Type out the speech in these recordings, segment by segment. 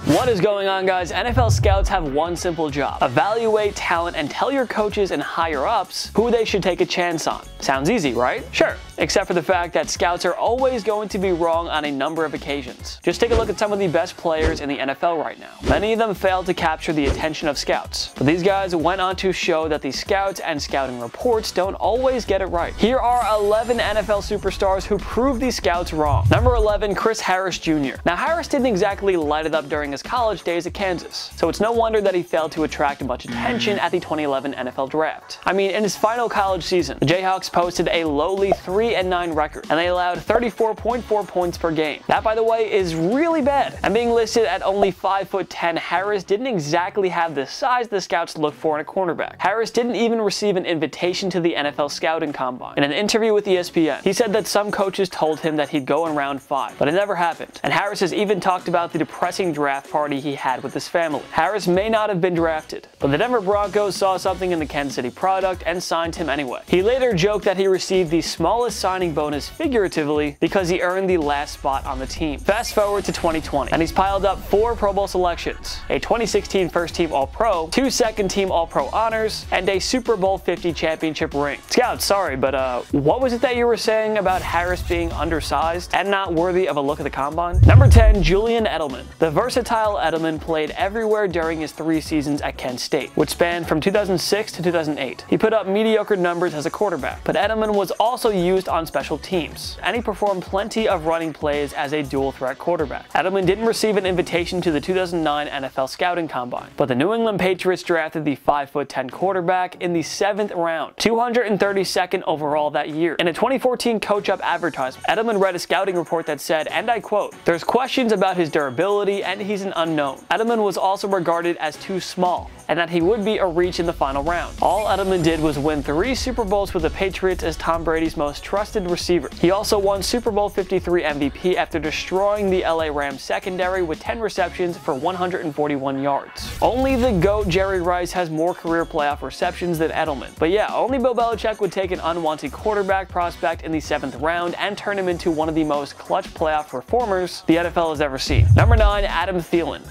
What is going on, guys? NFL scouts have one simple job: evaluate talent and tell your coaches and higher-ups who they should take a chance on. Sounds easy, right? Sure, except for the fact that scouts are always going to be wrong on a number of occasions. Just take a look at some of the best players in the NFL right now. Many of them failed to capture the attention of scouts, but these guys went on to show that the scouts and scouting reports don't always get it right. Here are 11 NFL superstars who proved these scouts wrong. Number 11, Chris Harris Jr. Now, Harris didn't exactly light it up during his college days at Kansas, so it's no wonder that he failed to attract much attention at the 2011 NFL Draft. I mean, in his final college season, the Jayhawks posted a lowly 3-9 record, and they allowed 34.4 points per game. That, by the way, is really bad. And being listed at only 5'10", Harris didn't exactly have the size the scouts look for in a cornerback. Harris didn't even receive an invitation to the NFL Scouting Combine. In an interview with ESPN, he said that some coaches told him that he'd go in round 5, but it never happened. And Harris has even talked about the depressing draft party he had with his family. Harris may not have been drafted, but the Denver Broncos saw something in the Kansas City product and signed him anyway. He later joked that he received the smallest signing bonus figuratively because he earned the last spot on the team. Fast forward to 2020, and he's piled up 4 Pro Bowl selections, a 2016 first-team All-Pro, 2 second-team All-Pro honors, and a Super Bowl 50 championship ring. Scouts, sorry, but what was it that you were saying about Harris being undersized and not worthy of a look at the combine? Number 10, Julian Edelman. The versatile Edelman played everywhere during his 3 seasons at Kent State, which spanned from 2006 to 2008. He put up mediocre numbers as a quarterback, but Edelman was also used on special teams, and he performed plenty of running plays as a dual-threat quarterback. Edelman didn't receive an invitation to the 2009 NFL Scouting Combine, but the New England Patriots drafted the 5'10" quarterback in the 7th round, 232nd overall that year. In a 2014 Coach Up advertisement, Edelman read a scouting report that said, and I quote, "There's questions about his durability and he's an unknown." Edelman was also regarded as too small, and that he would be a reach in the final round. All Edelman did was win 3 Super Bowls with the Patriots as Tom Brady's most trusted receiver. He also won Super Bowl 53 MVP after destroying the LA Rams secondary with 10 receptions for 141 yards. Only the GOAT Jerry Rice has more career playoff receptions than Edelman. But yeah, only Bill Belichick would take an unwanted quarterback prospect in the 7th round and turn him into one of the most clutch playoff performers the NFL has ever seen. Number 9, Adam Thielen.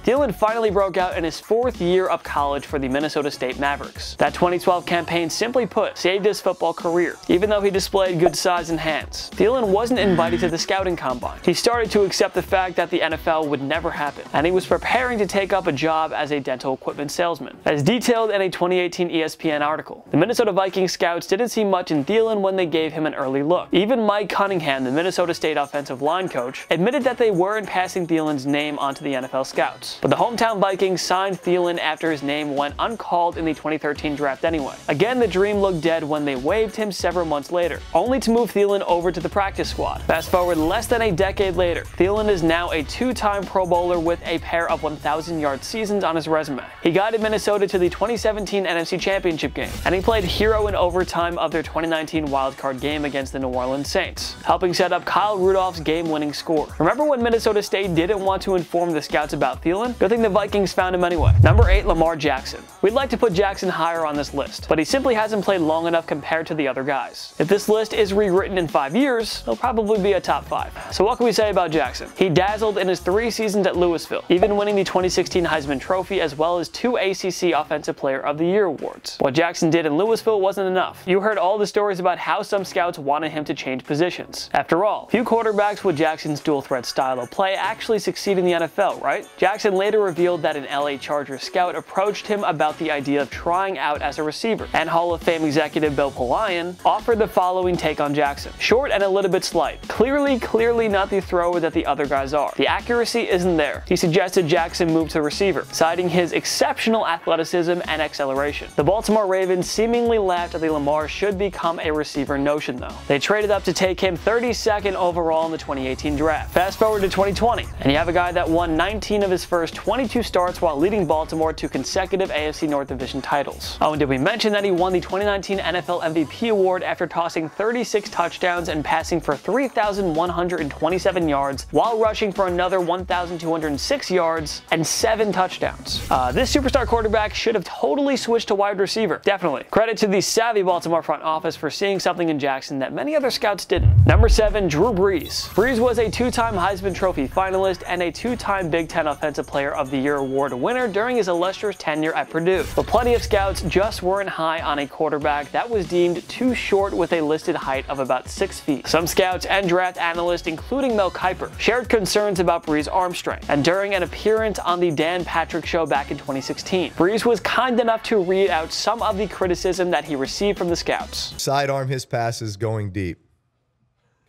Thielen finally broke out in his 4th year of college for the Minnesota State Mavericks. That 2012 campaign, simply put, saved his football career, even though he displayed good size and hands. Thielen wasn't invited to the scouting combine. He started to accept the fact that the NFL would never happen, and he was preparing to take up a job as a dental equipment salesman. As detailed in a 2018 ESPN article, the Minnesota Vikings scouts didn't see much in Thielen when they gave him an early look. Even Mike Cunningham, the Minnesota State offensive line coach, admitted that they weren't passing Thielen's name onto the NFL scouts. But the hometown Vikings signed Thielen after his name went uncalled in the 2013 draft anyway. Again, the dream looked dead when they waived him several months later, only to move Thielen over to the practice squad. Fast forward less than a decade later, Thielen is now a 2-time Pro Bowler with a pair of 1,000-yard seasons on his resume. He guided Minnesota to the 2017 NFC Championship game, and he played hero in overtime of their 2019 wildcard game against the New Orleans Saints, helping set up Kyle Rudolph's game-winning score. Remember when Minnesota State didn't want to inform the scouts about Thielen? Good thing the Vikings found him anyway. Number 8, Lamar Jackson. We'd like to put Jackson higher on this list, but he simply hasn't played long enough compared to the other guys. If this list is rewritten in 5 years, he'll probably be a top 5. So what can we say about Jackson? He dazzled in his 3 seasons at Louisville, even winning the 2016 Heisman Trophy as well as 2 ACC Offensive Player of the Year awards. What Jackson did in Louisville wasn't enough. You heard all the stories about how some scouts wanted him to change positions. After all, few quarterbacks with Jackson's dual-threat style of play actually succeed in the NFL, right? Jackson later revealed that an LA Chargers scout approached him about the idea of trying out as a receiver, and Hall of Fame executive Bill Polian offered the following take on Jackson. Short and a little bit slight. Clearly not the thrower that the other guys are. The accuracy isn't there. He suggested Jackson move to receiver, citing his exceptional athleticism and acceleration. The Baltimore Ravens seemingly laughed at the Lamar should become a receiver notion though. They traded up to take him 32nd overall in the 2018 draft. Fast forward to 2020, and you have a guy that won 19 of his first 22 starts while leading Baltimore to consecutive AFC North Division titles. Oh, and did we mention that he won the 2019 NFL MVP award after tossing 36 touchdowns and passing for 3,127 yards while rushing for another 1,206 yards and 7 touchdowns. This superstar quarterback should have totally switched to wide receiver. Definitely. Credit to the savvy Baltimore front office for seeing something in Jackson that many other scouts didn't. Number 7, Drew Brees. Brees was a 2-time Heisman Trophy finalist and a 2-time Big Ten Offensive Player of the Year award winner during his illustrious tenure at Purdue. But plenty of scouts just weren't high on a quarterback that was deemed too short with a listed height of about 6 feet. Some scouts and draft analysts, including Mel Kiper, shared concerns about Brees' arm strength, and during an appearance on the Dan Patrick Show back in 2016, Brees was kind enough to read out some of the criticism that he received from the scouts. Sidearm his passes going deep.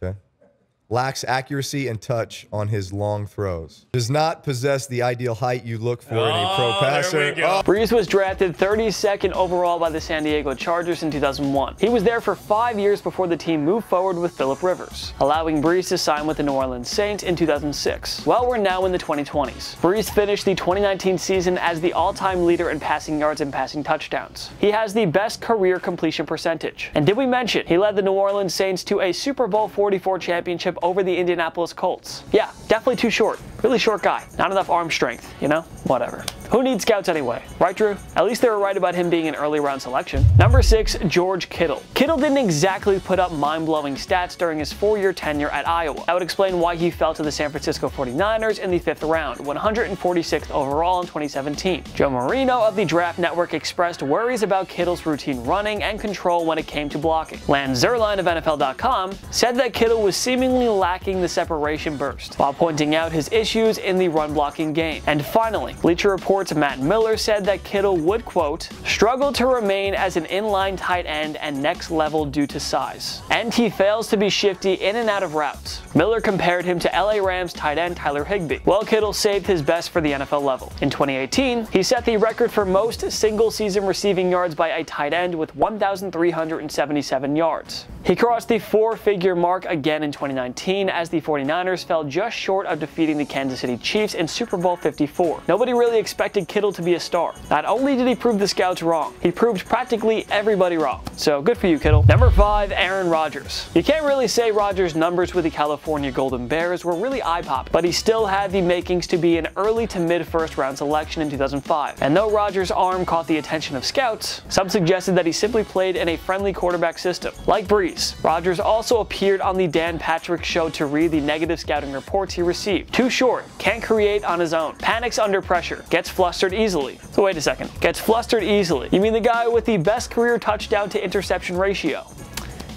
Okay. Lacks accuracy and touch on his long throws. Does not possess the ideal height you look for in a pro passer. Brees was drafted 32nd overall by the San Diego Chargers in 2001. He was there for 5 years before the team moved forward with Phillip Rivers, allowing Brees to sign with the New Orleans Saints in 2006. Well, we're now in the 2020s. Brees finished the 2019 season as the all-time leader in passing yards and passing touchdowns. He has the best career completion percentage. And did we mention he led the New Orleans Saints to a Super Bowl 44 championship over the Indianapolis Colts? Yeah, definitely too short. Really short guy. Not enough arm strength, you know? Whatever. Who needs scouts anyway? Right, Drew? At least they were right about him being an early round selection. Number 6, George Kittle. Kittle didn't exactly put up mind-blowing stats during his 4-year tenure at Iowa. That would explain why he fell to the San Francisco 49ers in the 5th round, 146th overall in 2017. Joe Marino of the Draft Network expressed worries about Kittle's routine running and control when it came to blocking. Lance Zierlein of NFL.com said that Kittle was seemingly lacking the separation burst, while pointing out his issues in the run-blocking game. And finally, Bleacher Report's Matt Miller said that Kittle would, quote, struggle to remain as an inline tight end and next level due to size, and he fails to be shifty in and out of routes. Miller compared him to LA Rams tight end Tyler Higbee. Well, Kittle saved his best for the NFL level. In 2018, he set the record for most single-season receiving yards by a tight end with 1,377 yards. He crossed the 4-figure mark again in 2019 as the 49ers fell just short of defeating the Kansas City Chiefs in Super Bowl 54. Nobody really expected Kittle to be a star. Not only did he prove the scouts wrong, he proved practically everybody wrong. So good for you, Kittle. Number 5, Aaron Rodgers. You can't really say Rodgers' numbers with the California Golden Bears were really eye-popping, but he still had the makings to be an early to mid-first round selection in 2005. And though Rodgers' arm caught the attention of scouts, some suggested that he simply played in a friendly quarterback system. Like Brees, Rodgers also appeared on the Dan Patrick Show to read the negative scouting reports he received. Too short, can't create on his own, panics under pressure, gets flustered easily. So wait a second, gets flustered easily. You mean the guy with the best career touchdown to interception ratio?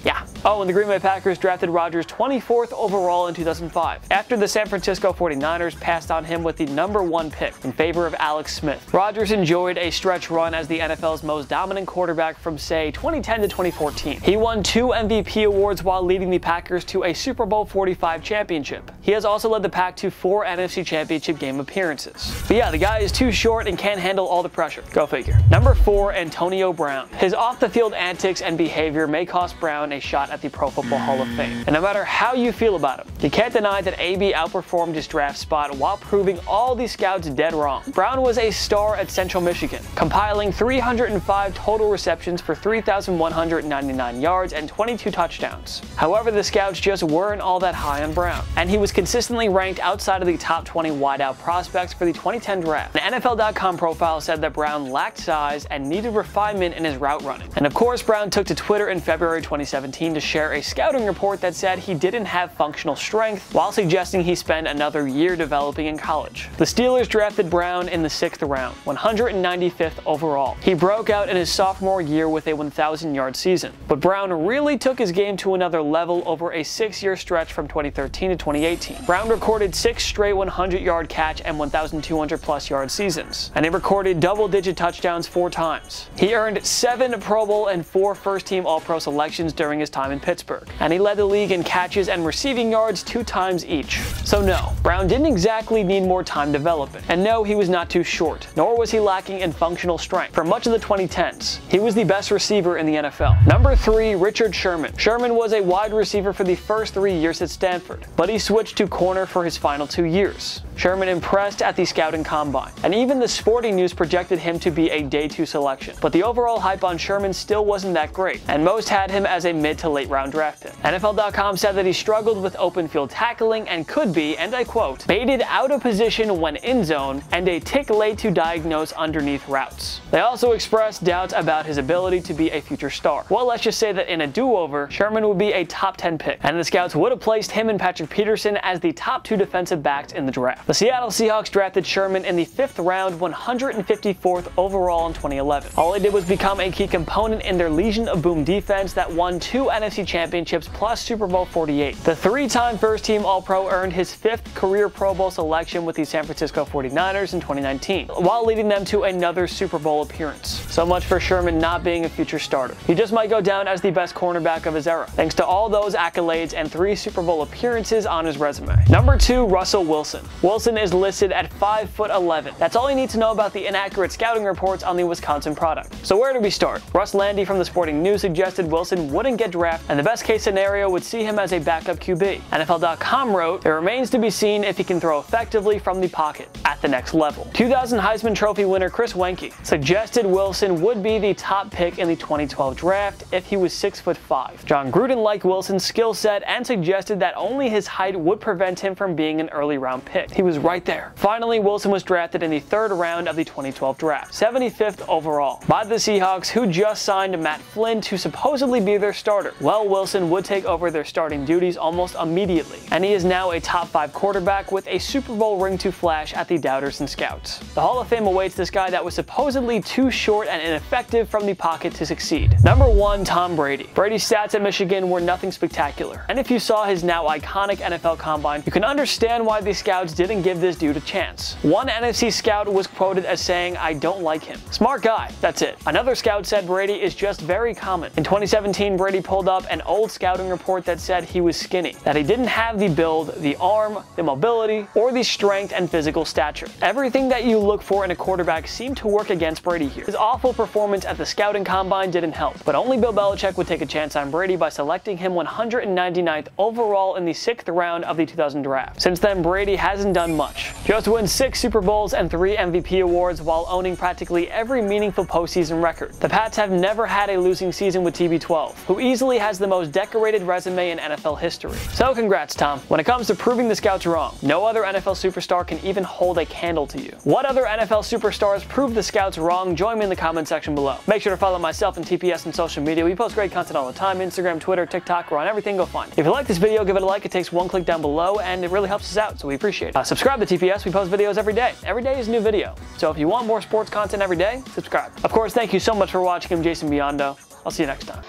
Yeah. Oh, and the Green Bay Packers drafted Rodgers 24th overall in 2005, after the San Francisco 49ers passed on him with the number 1 pick in favor of Alex Smith. Rodgers enjoyed a stretch run as the NFL's most dominant quarterback from, say, 2010 to 2014. He won 2 MVP awards while leading the Packers to a Super Bowl 45 championship. He has also led the Pack to 4 NFC Championship game appearances. But yeah, the guy is too short and can't handle all the pressure. Go figure. Number 4, Antonio Brown. His off-the-field antics and behavior may cost Brown a shot at the Pro Football Hall of Fame. And no matter how you feel about him, you can't deny that AB outperformed his draft spot while proving all the scouts dead wrong. Brown was a star at Central Michigan, compiling 305 total receptions for 3,199 yards and 22 touchdowns. However, the scouts just weren't all that high on Brown, and he was consistently ranked outside of the top 20 wideout prospects for the 2010 draft. An NFL.com profile said that Brown lacked size and needed refinement in his route running. And of course, Brown took to Twitter in February 2017 to share a scouting report that said he didn't have functional strength, while suggesting he spend another year developing in college. The Steelers drafted Brown in the 6th round, 195th overall. He broke out in his sophomore year with a 1,000-yard season, but Brown really took his game to another level over a 6-year stretch from 2013 to 2018. Brown recorded 6 straight 100-yard catch and 1,200-plus yard seasons, and he recorded double-digit touchdowns 4 times. He earned 7 Pro Bowl and 4 first-team All-Pro selections during his time in Pittsburgh, and he led the league in catches and receiving yards 2 times each. So no, Brown didn't exactly need more time developing. And no, he was not too short, nor was he lacking in functional strength. For much of the 2010s, he was the best receiver in the NFL. Number 3, Richard Sherman. Sherman was a wide receiver for the first 3 years at Stanford, but he switched to corner for his final 2 years. Sherman impressed at the scouting combine, and even the Sporting News projected him to be a day 2 selection. But the overall hype on Sherman still wasn't that great, and most had him as a mid to late round draft pick. NFL.com said that he struggled with open field tackling and could be, and I quote, baited out of position when in zone and a tick late to diagnose underneath routes. They also expressed doubts about his ability to be a future star. Well, let's just say that in a do-over, Sherman would be a top 10 pick, and the scouts would have placed him and Patrick Peterson as the top 2 defensive backs in the draft. The Seattle Seahawks drafted Sherman in the 5th round, 154th overall in 2011. All he did was become a key component in their Legion of Boom defense that won 2 NFC championships plus Super Bowl 48. The 3-time first-team All-Pro earned his 5th career Pro Bowl selection with the San Francisco 49ers in 2019, while leading them to another Super Bowl appearance. So much for Sherman not being a future starter. He just might go down as the best cornerback of his era, thanks to all those accolades and 3 Super Bowl appearances on his resume. Number 2, Russell Wilson. Wilson is listed at 5'11". That's all you need to know about the inaccurate scouting reports on the Wisconsin product. So where do we start? Russ Landy from the Sporting News suggested Wilson wouldn't get drafted, and the best case scenario would see him as a backup QB. NFL.com wrote, it remains to be seen if he can throw effectively from the pocket at the next level. 2000 Heisman Trophy winner Chris Wenke suggested Wilson would be the top pick in the 2012 draft if he was 6'5". John Gruden liked Wilson's skill set and suggested that only his height would prevent him from being an early round pick. He was right there. Finally, Wilson was drafted in the 3rd round of the 2012 draft, 75th overall, by the Seahawks, who just signed Matt Flynn to supposedly be their starter. Well, Wilson would take over their starting duties almost immediately, and he is now a top 5 quarterback with a Super Bowl ring to flash at the doubters and scouts. The Hall of Fame awaits this guy that was supposedly too short and ineffective from the pocket to succeed. Number 1, Tom Brady. Brady's stats at Michigan were nothing spectacular, and if you saw his now iconic NFL Combine, you can understand why the scouts didn't give this dude a chance. One NFC scout was quoted as saying, "I don't like him." Smart guy, that's it. Another scout said Brady is just very common. In 2017, Brady pulled up an old scouting report that said he was skinny, that he didn't have the build, the arm, the mobility, or the strength and physical stature. Everything that you look for in a quarterback seemed to work against Brady here. His awful performance at the scouting combine didn't help, but only Bill Belichick would take a chance on Brady by selecting him 199th overall in the 6th round of the 2000 draft. Since then, Brady hasn't done much. Just won 6 Super Bowls and 3 MVP awards while owning practically every meaningful postseason record. The Pats have never had a losing season with TB12, who easily has the most decorated resume in NFL history. So congrats, Tom. When it comes to proving the scouts wrong, no other NFL superstar can even hold a candle to you. What other NFL superstars prove the scouts wrong? Join me in the comment section below. Make sure to follow myself and TPS on social media. We post great content all the time. Instagram, Twitter, TikTok, we're on everything. Go find it. If you like this video, give it a like. It takes 1 click down below, and it really helps us out, so we appreciate it. Subscribe to TPS. We post videos every day. Every day is a new video. So if you want more sports content every day, subscribe. Of course, thank you so much for watching. I'm Jason Biondo. I'll see you next time.